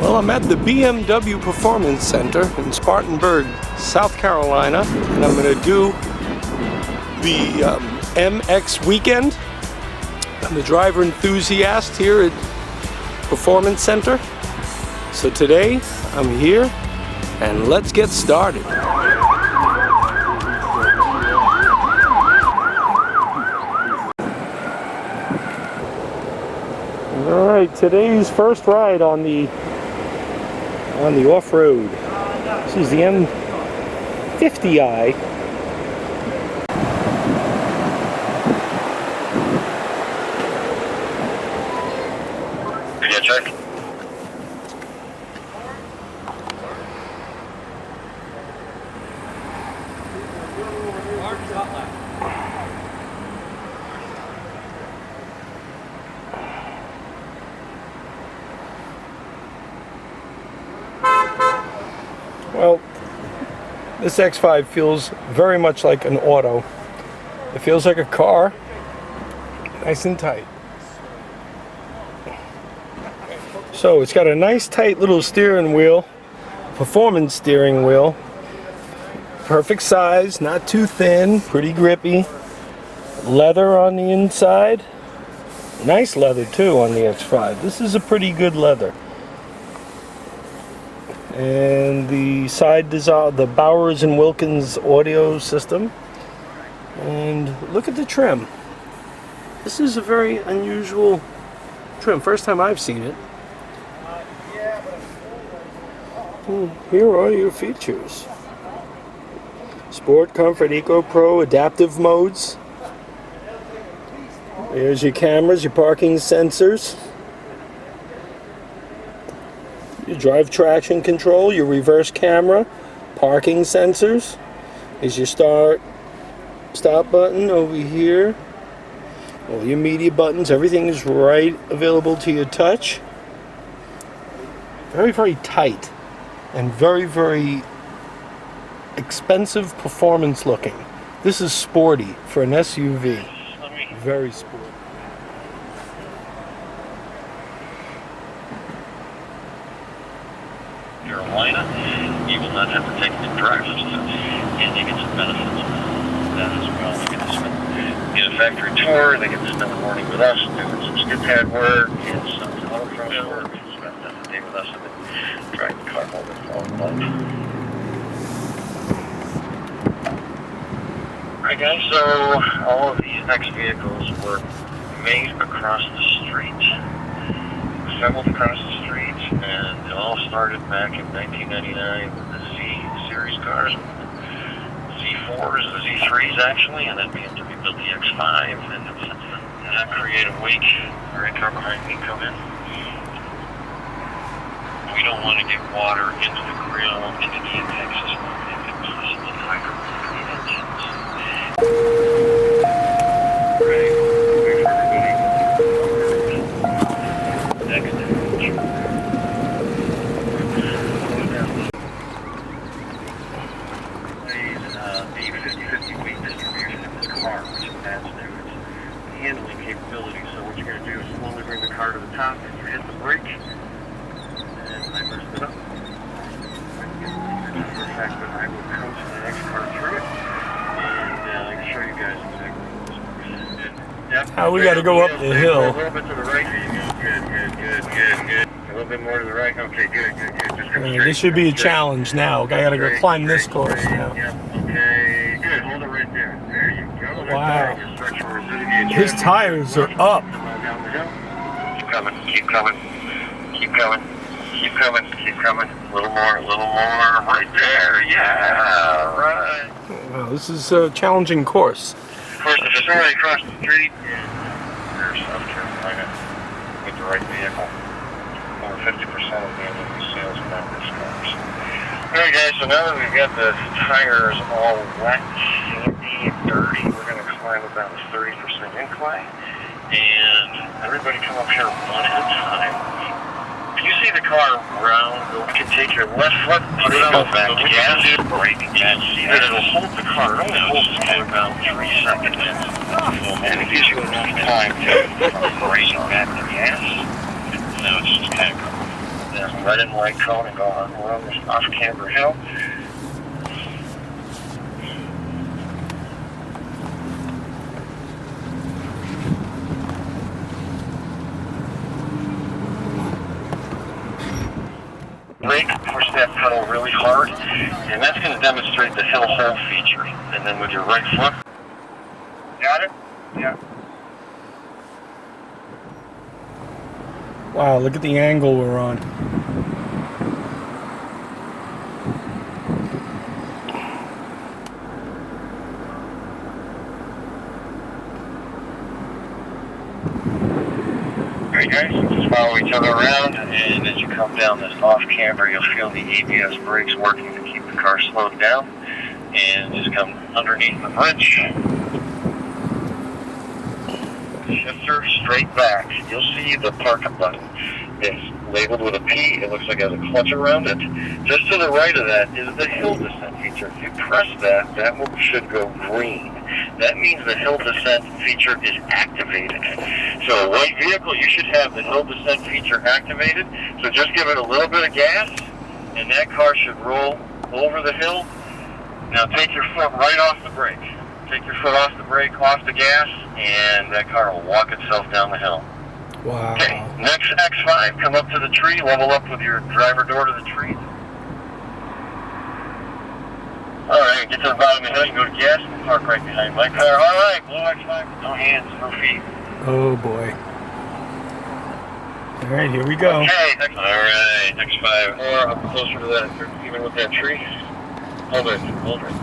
Well, I'm at the BMW Performance Center in Spartanburg, South Carolina, and I'm going to do the MX weekend. I'm the driver enthusiast here at Performance Center. So today, I'm here, and let's get started. All right, today's first ride on the off-road. This is the M50i. Yeah, check. Well, this X5 feels very much like an auto. It feels like a car, nice and tight. So it's got a nice tight little steering wheel, performance steering wheel. Perfect size, not too thin, pretty grippy. Leather on the inside. Nice leather too on the X5. This is a pretty good leather. And the side design, the Bowers & Wilkins audio system. And look at the trim. This is a very unusual trim. First time I've seen it. Here are your features. Sport, Comfort, Eco, Pro, adaptive modes. There's your cameras, your parking sensors. Your drive traction control, your reverse camera, parking sensors. Is your stop button over here. All your media buttons, everything is right available to your touch. Very, very tight and very, very expensive performance looking. This is sporty for an SUV. Very sporty. Carolina, you will not have to take the driver's test, and you get some benefits of that as well. You get to get a factory tour, they get to spend the morning with us, doing some skid pad work, and some autocross work, spend the day with us, and then drive the car home and fall in love. Alright guys, so all of these next vehicles were made across the street, assembled across the street, and it all started back in 1999 with the Z series cars, the Z4s, the Z3s actually, and then BMW built the X5, and since then, that creative week, our car behind me come in. We don't want to get water into the grill, into the intake system, it could possibly hydroplane engines. Right, wait for everybody. Next. The 50-50 weight distribution of this car, which adds to its handling capability. So what you're going to do is slowly bring the car to the top, and you hit the brake, and I lift it up. For the fact that I will coach the next car through it, and I can show you guys exactly what this works. How we got to go up the hill. A little bit to the right. Good. A little bit more to the right. Okay, good. Just come straight. This should be a challenge now. I got to go climb this course now. Yep. Okay, good. Hold it right there. There you go. Wow. Right. His tires are up. Keep coming. A little more. Right there. Yeah, right. Wow, this is a challenging course. Of course, the facility across the street is South Carolina with the right vehicle. Over 50% of BMW sales are now this cars. Alright guys, so now that we've got the tires all wet, sandy, and dirty, we're going to climb about a 30% incline. And everybody come up here one at a time. If you see the car round, you can take your left foot, put it on back to gas, brake, gas. See that it'll hold the car. It only holds the car about 3 seconds. And it gives you enough time to brake back to gas. Now it's just kind of this red and white cone and go around this off-camber hill. Brake, push that pedal really hard, and that's going to demonstrate the hill hold feature. And then with your right foot, got it? Yeah. Wow, look at the angle we're on. Alright guys, just follow each other around, and as you come down this off camber, you'll feel the ABS brakes working to keep the car slowed down. And just come underneath the bridge. Shifter straight back. You'll see the parking button. It's labeled with a P. It looks like it has a clutch around it. Just to the right of that is the hill descent feature. If you press that, that one should go green. That means the hill descent feature is activated. So a white vehicle, you should have the hill descent feature activated. So just give it a little bit of gas, and that car should roll over the hill. Now take your foot right off the brake. Take your foot off the brake, off the gas, and that car will walk itself down the hill. Wow. Okay, next X5, come up to the tree, level up with your driver door to the tree. Alright, get to the bottom of the hill, you go to gas, and park right behind my car. Alright, blue X5, no hands, no feet. Oh boy. Alright, here we go. Okay, alright, X5, or up closer to that, even with that tree. Hold it, hold it.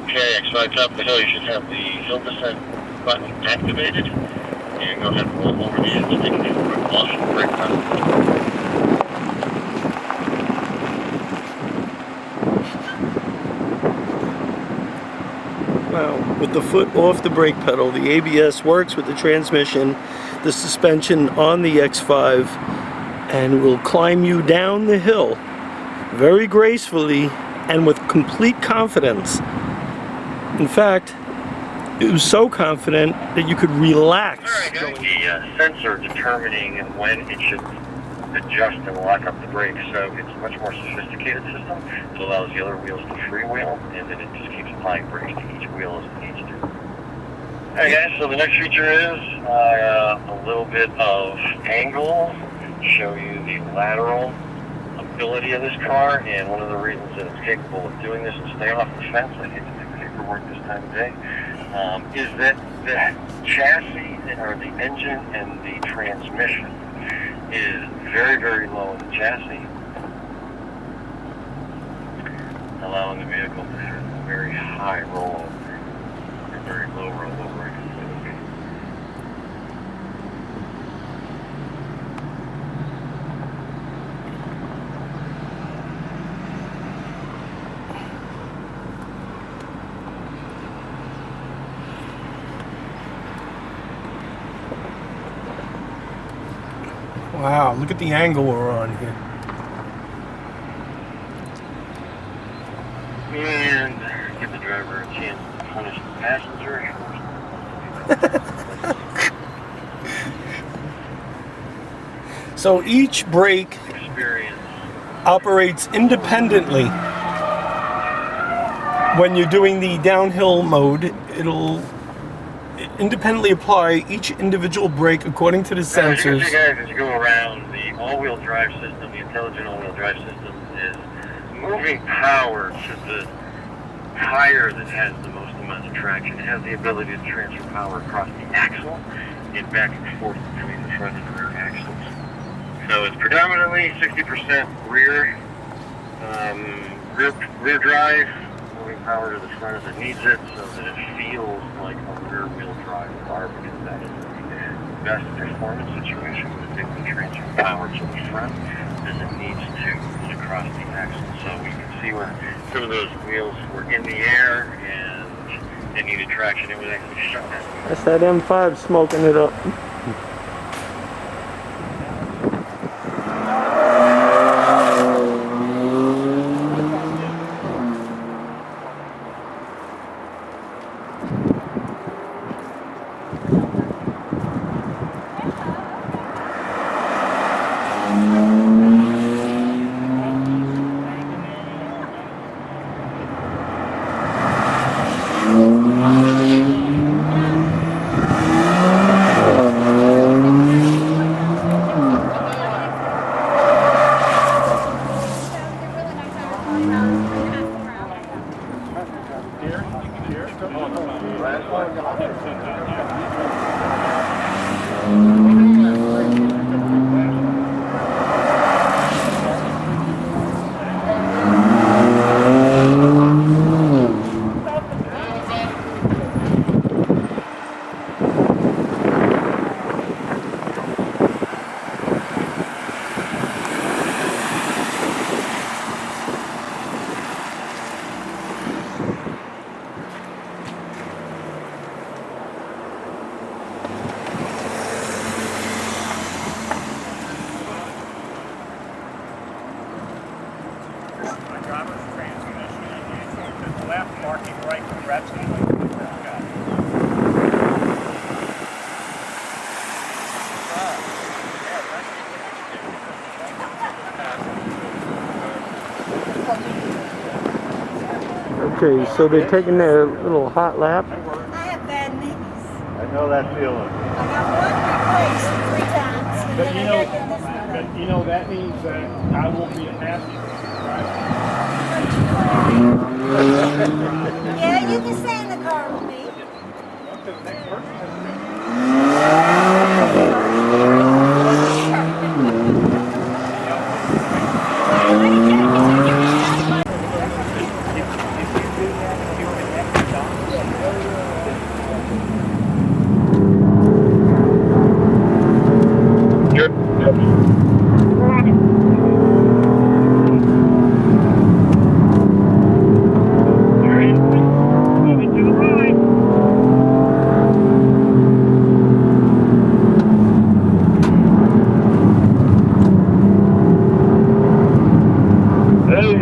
Okay, X5 top of the hill, you should have the hill descent button activated. And go ahead and roll over the edge, taking your foot off the brake pedal. Wow, with the foot off the brake pedal, the ABS works with the transmission, the suspension on the X5, and will climb you down the hill very gracefully and with complete confidence. In fact, it was so confident that you could relax. Alright guys, the sensor determining when it should adjust and lock up the brakes, so it's a much more sophisticated system. It allows the other wheels to freewheel, and then it just keeps applying brakes to each wheel as it needs to. Alright guys, so the next feature is a little bit of angle, show you the lateral ability of this car, and one of the reasons that it's capable of doing this and staying off the fence, I hate to do paperwork this time of day, is that the chassis, or the engine and the transmission is very, very low in the chassis, allowing the vehicle to have a very high rollover, or very low rollover, I can say. Wow, look at the angle we're on here. And give the driver a chance to punish the passenger. So each brake Experience. operates independently. When you're doing the downhill mode, it'll independently apply each individual brake according to the sensors. As you guys, as you go around, the all-wheel drive system, the intelligent all-wheel drive system, is moving power to the tire that has the most amount of traction. It has the ability to transfer power across the axle and back and forth between the front and the rear axles. So it's predominantly 60% rear drive, moving power to the front as it needs it, so that it feels like a rear-wheel drive car, because that is the best performance situation, with it can transfer power to the front as it needs to across the axle. So we can see where some of those wheels were in the air and they needed traction. It was actually shut down. That's that M5 smoking it up. Okay, so they're taking their little hot lap. I have bad knees. I know that feeling. I got one replaced 3 times. And But then you I know, got this one. but you know that means that I won't be happy. Yeah, you can stay in the car with me.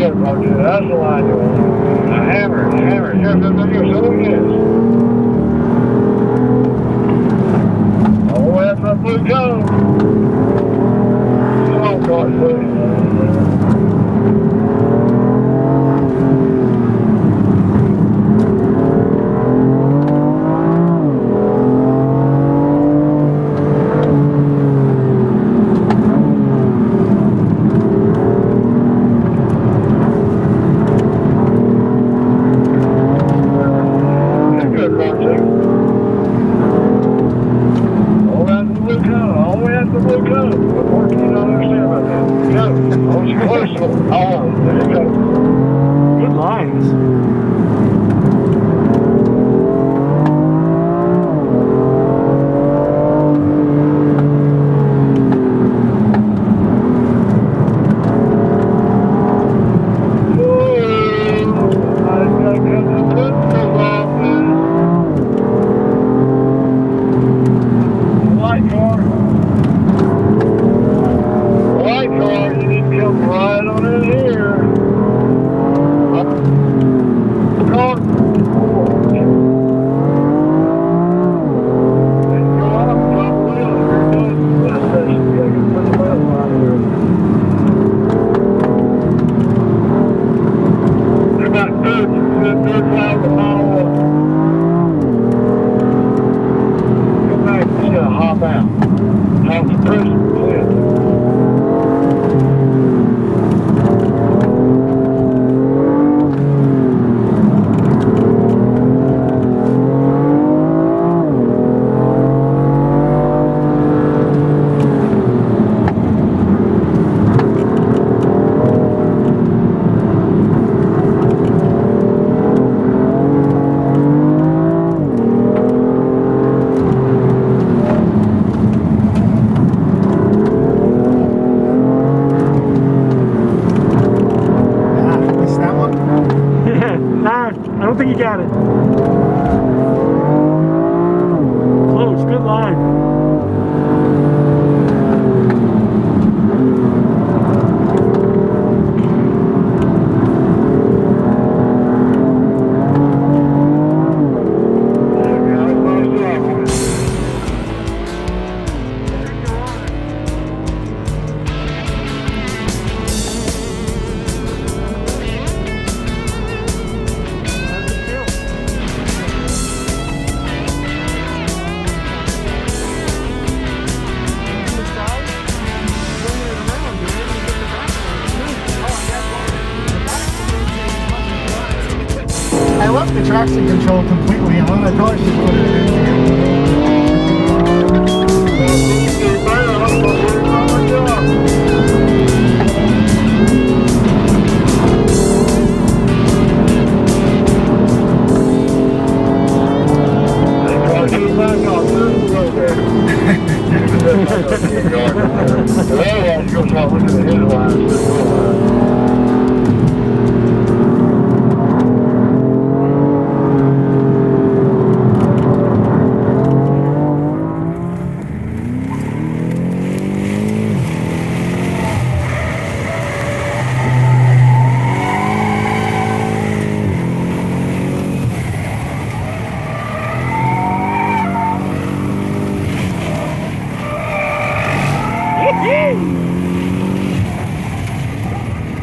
That's the line you want. A hammer. Here's so it is. All the way up that blue cone. Come on, God, please. Good lines. I don't think you got it. Close, good line. I left the traction control completely on. I probably should put it in again.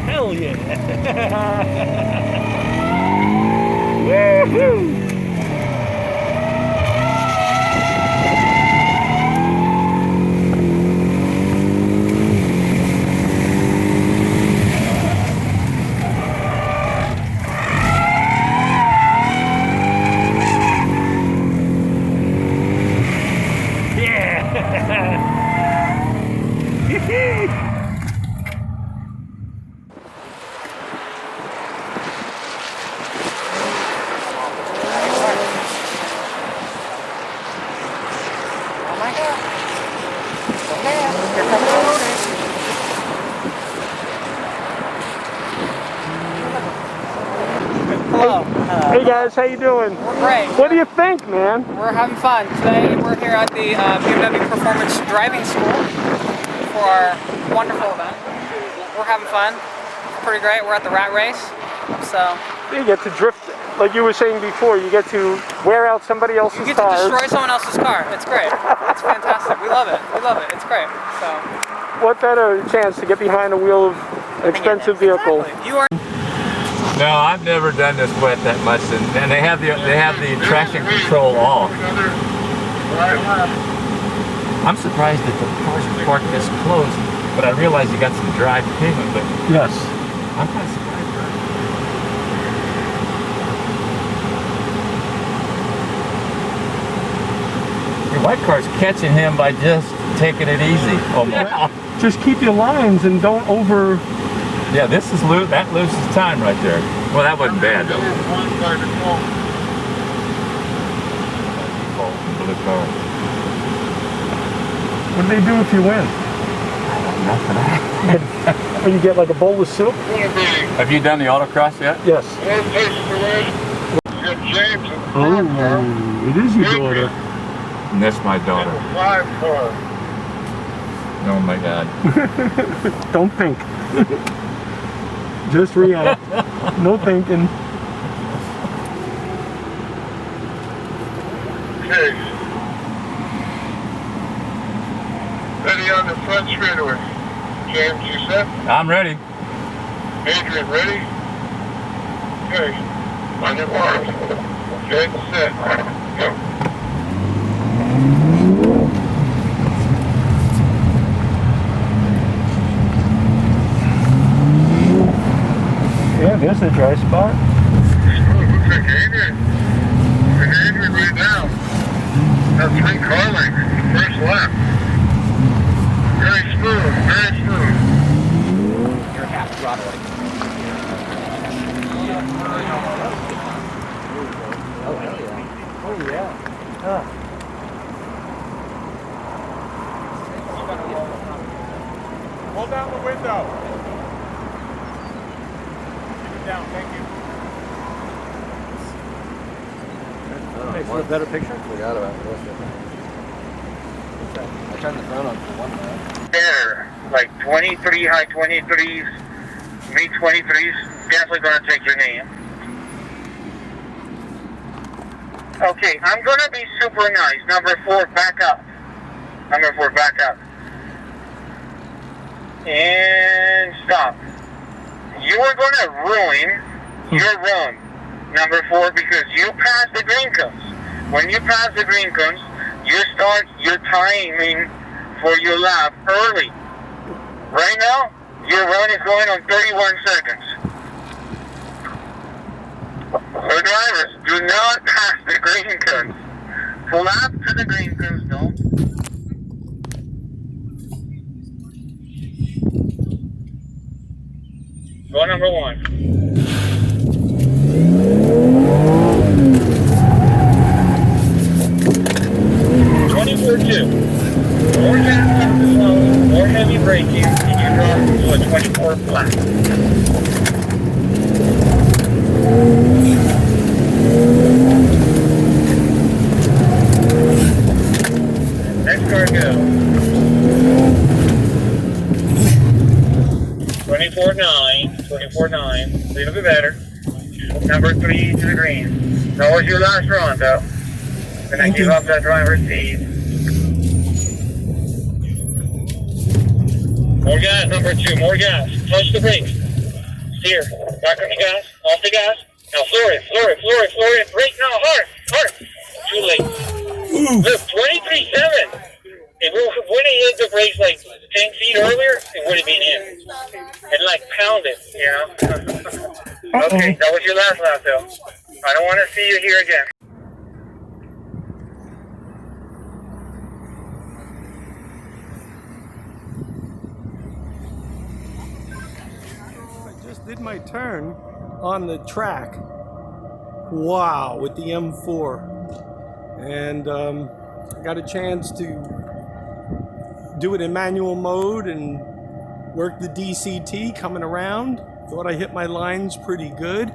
Hell yeah! Woohoo! Hello. Hey guys, how you doing? Great. What do you think, man? We're having fun. Today we're here at the BMW Performance Driving School for our wonderful event. We're having fun. It's pretty great. We're at the rat race. So You get to drift, like you were saying before, you get to wear out somebody else's you get to tires. destroy someone else's car. It's great. It's fantastic. We love it. We love it. It's great. So What better chance to get behind the wheel of an expensive vehicle? exactly. You are No, I've never done this wet that much, and they have the traction control off. I'm surprised that the cars are parked this close, but I realize you got some dry pavement. But Yes. I'm kind of surprised. Your white car's catching him by just taking it easy. Almost. Just keep your lines and don't over. Yeah, this is that loses time right there. Well, that wasn't bad though. Blue car. What do they do if you win? Nothing. When you get like a bowl of soup? Have you done the autocross yet? Yes. Oh, it is your daughter. And that's my daughter. Oh my God. Don't think. Just react. No thinking. Okay. Ready on the front straightaway. James, you set? I'm ready. Adrian, ready? Okay. On your mark. Okay, set. Go. Yeah, there's a dry spot. Looks like Adrian. And Adrian right now. Got 3 car lengths. First lap. Very smooth, very smooth. your half throttle. Oh yeah. Hold down the window. Keep it down, thank you. Makes for a better picture. Forgot about this. I turned the phone on for one minute. There, like 23, high 23s, mid 23s. Definitely gonna take your name. Okay, I'm gonna be super nice. Number 4, back up. Number 4, back up. And stop. You are gonna ruin your run, number 4, because you pass the green cones. When you pass the green cones, you start your timing for your lap early. Right now, your run is going on 31 seconds. So driver, Do not pass the green cones. Pull up to the green cones, don't. Go number 1. 24-2. More gas up the slow, more heavy braking, and you drop to a 24 flat. Next car go. 24-9, 24-9, a little bit better. Number 3 to the green. That was your last run, though. Gonna give up that driver's seat. More gas, number 2, more gas. Touch the brakes. Steer. Back on the gas. Off the gas. Now floor it, floor it, floor it, floor it. Brake now, hard, hard. Too late. Look, 23.7. If we would have hit the brakes like 10 feet earlier, it would have been in. And like pounded, you know? Okay, that was your last lap though. I don't want to see you here again. I just did my turn on the track. Wow, with the M4. And I got a chance to do it in manual mode and work the DCT coming around. Thought I hit my lines pretty good.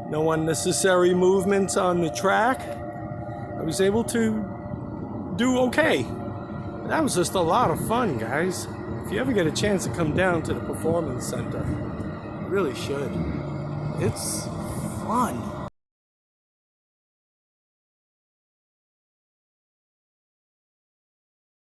No unnecessary movements on the track. I was able to do okay. That was just a lot of fun, guys. If you ever get a chance to come down to the Performance Center, you really should. It's fun.